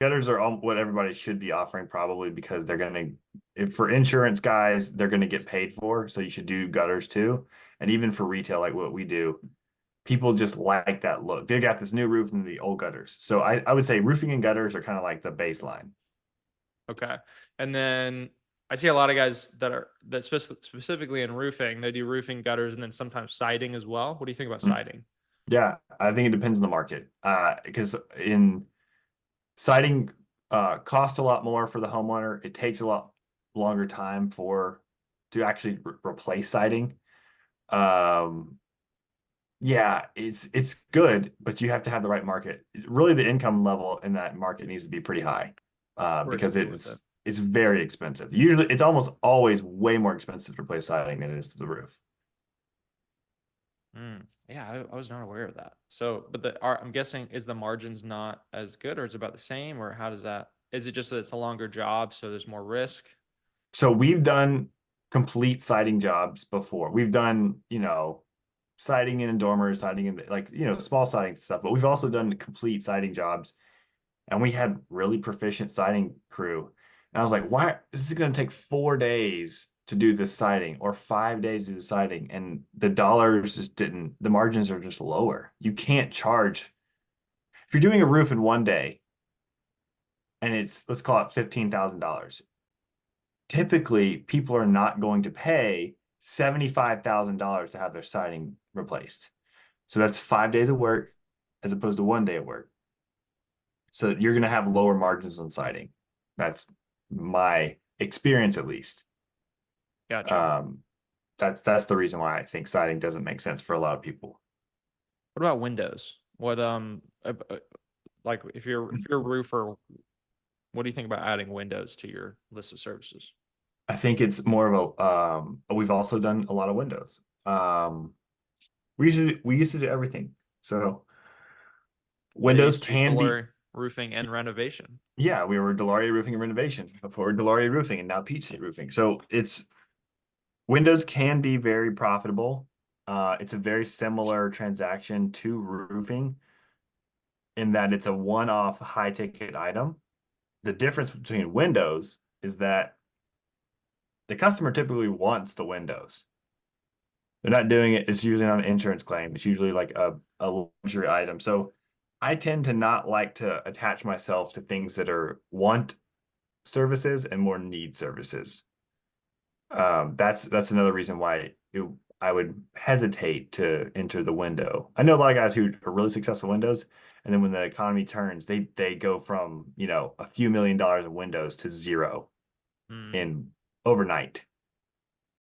Gutters are what everybody should be offering probably because they're gonna, if for insurance guys, they're gonna get paid for. So you should do gutters too. And even for retail, like what we do, people just like that look. They got this new roof and the old gutters. So I would say roofing and gutters are kind of like the baseline. Okay. And then I see a lot of guys specifically in roofing, they do roofing, gutters, and then sometimes siding as well. What do you think about Mm. siding? Yeah, I think it depends on the market. Because in siding costs a lot more for the homeowner. It takes a lot longer time for to actually replace siding. Um, yeah, it's good, but you have to have the right market. Really, the income level in that market needs to be pretty high, Where it's because good with it. it's very expensive. Usually, it's almost always way more expensive to replace siding than it is to the roof. Yeah, I was not aware of that. So, but I'm guessing is the margins not as good, or is it about the same, or how does that? Is it just that it's a longer job, so there's more risk? So we've done complete siding jobs before. We've done, siding in dormers, siding in like, small siding stuff, but we've also done complete siding jobs and we had really proficient siding crew. And I was like, why this is going to take 4 days to do this siding or 5 days to do the siding. And the dollars just didn't, the margins are just lower. You can't charge if you're doing a roof in one day and it's, let's call it $15,000. Typically people are not going to pay $75,000 to have their siding replaced. So that's 5 days of work as opposed to one day of work. So you're going to have lower margins on siding. That's my experience, at least. Gotcha. Um, that's the reason why I think siding doesn't make sense for a lot of people. What about windows? Like if you're a roofer, what do you think about adding windows to your list of services? I think it's more of a we've also done a lot of windows. We used to do everything. So So you windows used to do can be. Delory roofing and renovation. Yeah, we were Delaria Roofing and Renovation before Delaria Roofing and now Peach State Roofing. So it's windows can be very profitable. It's a very similar transaction to roofing in that it's a one-off high ticket item. The difference between windows is that the customer typically wants the windows. They're not doing it, it's usually not an insurance claim. It's usually like a luxury item. So I tend to not like to attach myself to things that are want services and more need services. That's another reason why I would hesitate to enter the window. I know a lot of guys who are really successful windows, and then when the economy turns, they go from a few $1 million of windows to zero Hmm. in overnight.